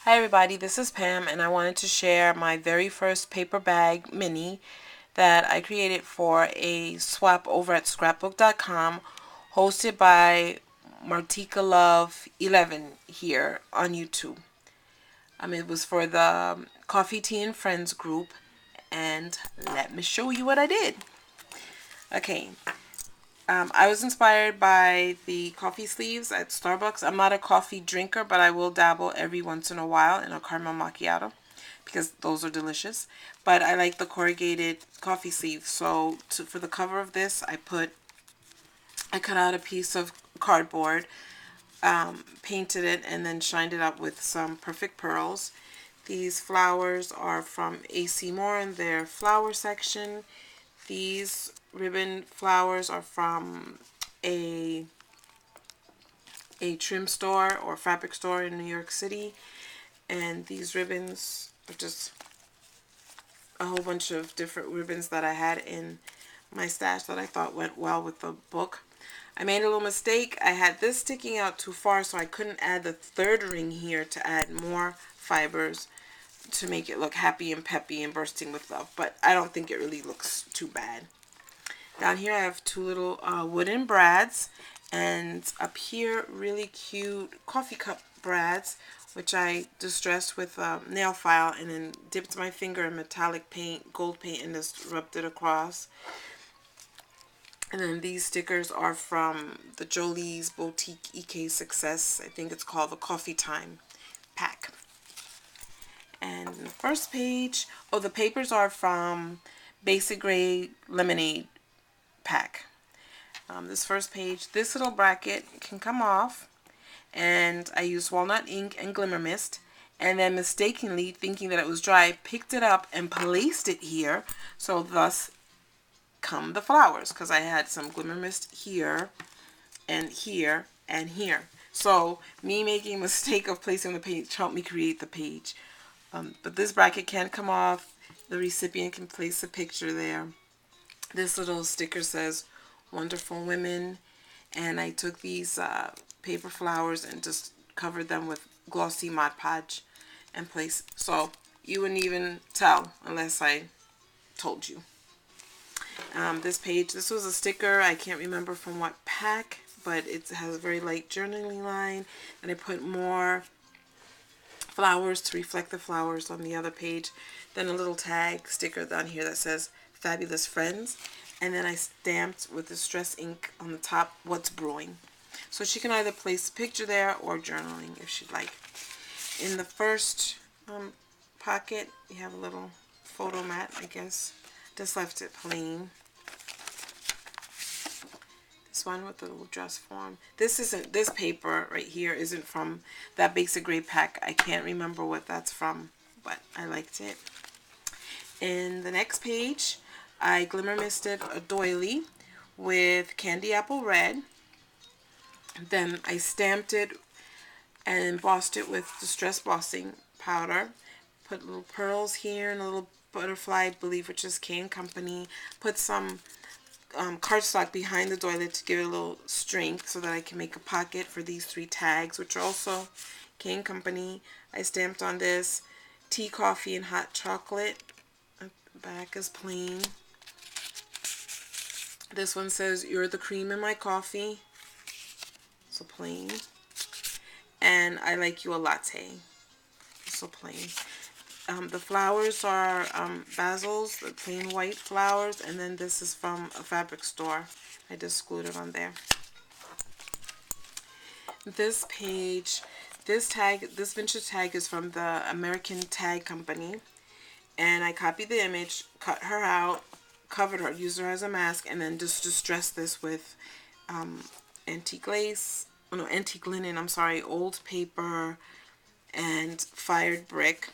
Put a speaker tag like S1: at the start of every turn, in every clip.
S1: Hi everybody, this is Pam and I wanted to share my very first paper bag mini that I created for a swap over at scrapbook.com, hosted by Martika Love 11 here on YouTube. It was for the Coffee Tea and Friends group, and let me show you what I did. Okay, I was inspired by the coffee sleeves at Starbucks. I'm not a coffee drinker, but I will dabble every once in a while in a caramel macchiato because those are delicious. But I like the corrugated coffee sleeves. So for the cover of this, I cut out a piece of cardboard, painted it, and then shined it up with some perfect pearls. These flowers are from AC Moore in their flower section. These ribbon flowers are from a trim store or fabric store in New York City, and these ribbons are just a whole bunch of different ribbons that I had in my stash that I thought went well with the book. I made a little mistake. I had this sticking out too far, so I couldn't add the third ring here to add more fibers to make it look happy and peppy and bursting with love, but I don't think it really looks too bad. Down here I have two little wooden brads, and up here really cute coffee cup brads, which I distressed with a nail file and then dipped my finger in metallic paint, gold paint, and just rubbed it across. And then these stickers are from the Jolie's Boutique EK Success. I think it's called the Coffee Time pack. And the first page, the papers are from Basic Grade Lemonade pack. This first page, this little bracket can come off, and I used walnut ink and glimmer mist, and then mistakenly thinking that it was dry, picked it up and placed it here, so thus come the flowers, because I had some glimmer mist here and here and here. So me making a mistake of placing the page helped me create the page. But this bracket can come off. The recipient can place a picture there. This little sticker says Wonderful Women, and I took these paper flowers and just covered them with glossy Mod Podge and placed, so you wouldn't even tell unless I told you. This page, this was a sticker, I can't remember from what pack, but it has a very light journaling line, and I put more flowers to reflect the flowers on the other page. Then a little tag sticker down here that says Fabulous Friends, and then I stamped with distress ink on the top What's Brewing. So she can either place a picture there or journaling if she'd like. In the first pocket, you have a little photo mat, I guess. Just left it plain. This one with the little dress form. This paper right here isn't from that Basic Grade pack. I can't remember what that's from, but I liked it. In the next page, I glimmer misted a doily with Candy Apple Red. Then I stamped it and embossed it with Distress Bossing powder. Put little pearls here and a little butterfly, I believe, which is K & Company. Put some cardstock behind the doily to give it a little strength so that I can make a pocket for these three tags, which are also K & Company. I stamped on this tea, coffee, and hot chocolate. The back is plain. This one says, You're the cream in my coffee. So plain. And I like you a latte. So plain. The flowers are Basil's, the plain white flowers, and then this is from a fabric store. I just glued it on there. This page, this vintage tag is from the American Tag Company, and I copied the image, cut her out, covered her, used her as a mask, and then just distressed this with antique lace, antique linen, I'm sorry, old paper, and fired brick.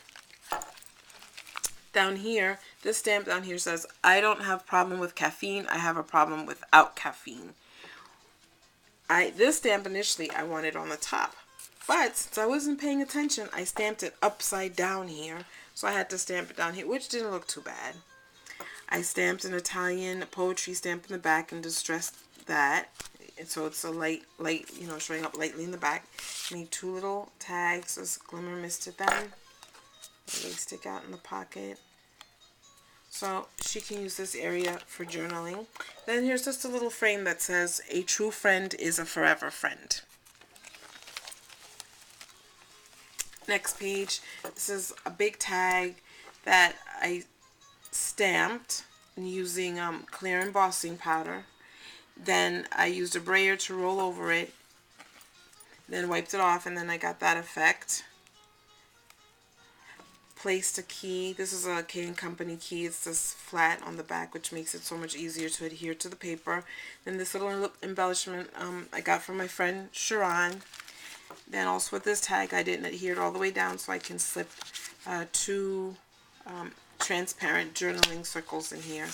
S1: Down here, this stamp down here says, I don't have problem with caffeine, I have a problem without caffeine. This stamp initially I wanted on the top, but since I wasn't paying attention, I stamped it upside down here, so I had to stamp it down here, which didn't look too bad. I stamped an Italian poetry stamp in the back and distressed that. and so it's a light, you know, showing up lightly in the back. Made 2 little tags, just glimmer misted them. They stick out in the pocket. So she can use this area for journaling. Then here's just a little frame that says, "A true friend is a forever friend." Next page, this is a big tag that I stamped using clear embossing powder. Then I used a brayer to roll over it, then wiped it off, and then I got that effect. Placed a key. This is a K & Company key. It's just flat on the back, which makes it so much easier to adhere to the paper. Then this little embellishment I got from my friend Sharon. Then also with this tag, I didn't adhere it all the way down, so I can slip 2 transparent journaling circles in here.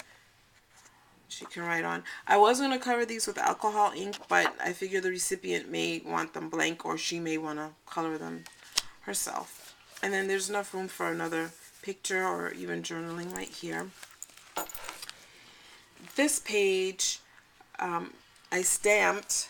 S1: She can write on. I was going to cover these with alcohol ink, but I figure the recipient may want them blank, or she may want to color them herself. And then there's enough room for another picture or even journaling right here. This page I stamped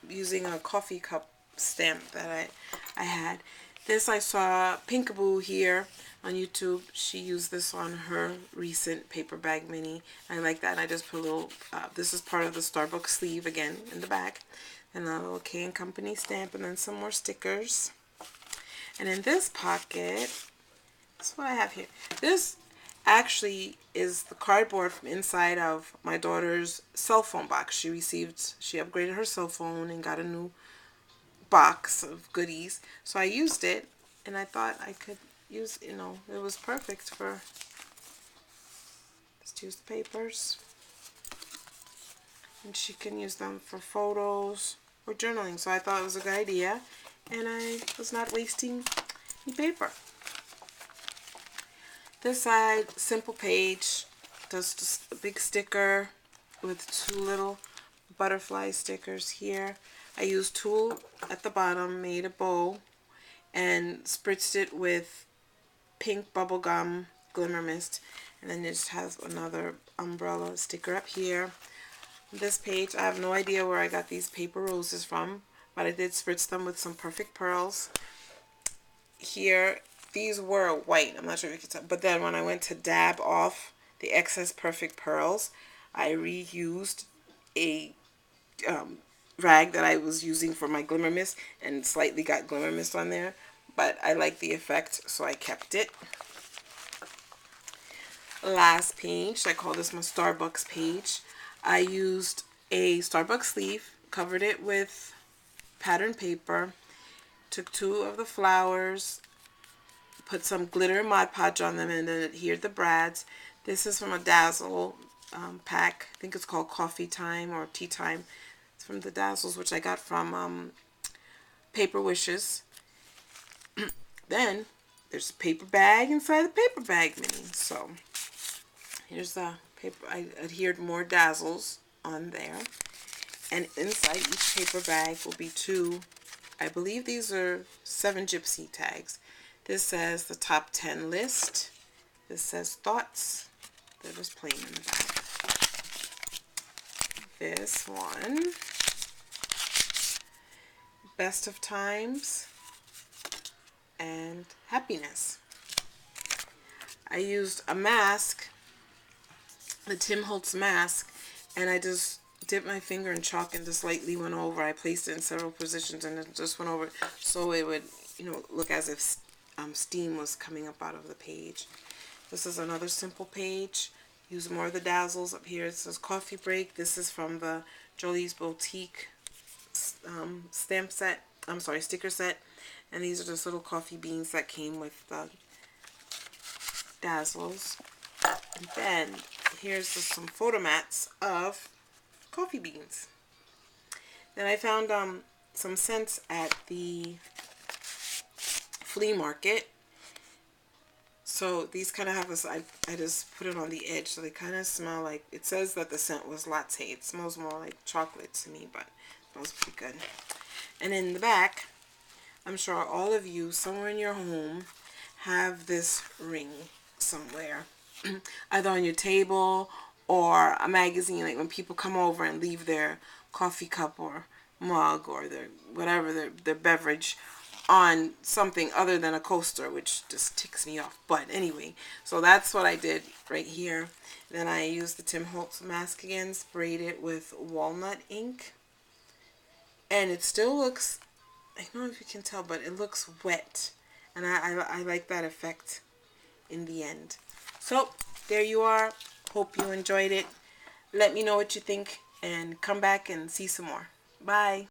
S1: using a coffee cup stamp that I had. This I saw Pinkaboo here on YouTube. She used this on her recent paper bag mini. I like that. And I just put a little, this is part of the Starbucks sleeve again in the back. And a little K & Company stamp, and then some more stickers. And in this pocket, that's what I have here. This actually is the cardboard from inside of my daughter's cell phone box. She upgraded her cell phone and got a new box of goodies. So I used it, and I thought I could use, you know, it was perfect for, just use the papers. And she can use them for photos or journaling. So I thought it was a good idea, and I was not wasting any paper. This side, simple page, just a big sticker with 2 little butterfly stickers here. I used tulle at the bottom, made a bow, and spritzed it with pink bubblegum glimmer mist. And then it just has another umbrella sticker up here. This page, I have no idea where I got these paper roses from, but I did spritz them with some perfect pearls. Here, these were white. I'm not sure if you can tell, but then when I went to dab off the excess perfect pearls, I reused a rag that I was using for my glimmer mist and slightly got glimmer mist on there, but I like the effect, so I kept it. Last page, I call this my Starbucks page. I used a Starbucks sleeve, covered it with pattern paper, took 2 of the flowers, put some glitter Mod Podge on them, and then adhered the brads. This is from a Dazzle pack. I think it's called Coffee Time or Tea Time. It's from the Dazzles, which I got from Paper Wishes. Then there's a paper bag inside the paper bag mini. So here's the paper. I adhered more Dazzles on there. And inside each paper bag will be 2, I believe these are 7 gypsy tags. This says the top 10 list. This says thoughts. They're just plain in the back. This one, best of times and happiness. I used a mask, the Tim Holtz mask, and I just dipped my finger in chalk and just lightly went over. I placed it in several positions and it just went over so it would, you know, look as if steam was coming up out of the page. This is another simple page. Use more of the Dazzles. Up here it says coffee break. This is from the Jolie's Boutique stamp set. I'm sorry, sticker set. And these are just little coffee beans that came with the Dazzles. And then here's just some photo mats of coffee beans. Then I found some scents at the flea market. So these kind of have this, I just put it on the edge so they kind of smell like, it says that the scent was latte. It smells more like chocolate to me, but it smells pretty good. And in the back, I'm sure all of you somewhere in your home have this ring somewhere. Either on your table or a magazine, like when people come over and leave their coffee cup or mug or their whatever their beverage on something other than a coaster, which just ticks me off. But anyway, so that's what I did right here. Then I used the Tim Holtz mask again, sprayed it with walnut ink, and it still looks, I don't know if you can tell, but it looks wet, and I like that effect in the end. So there you are. Hope you enjoyed it. Let me know what you think and come back and see some more. Bye.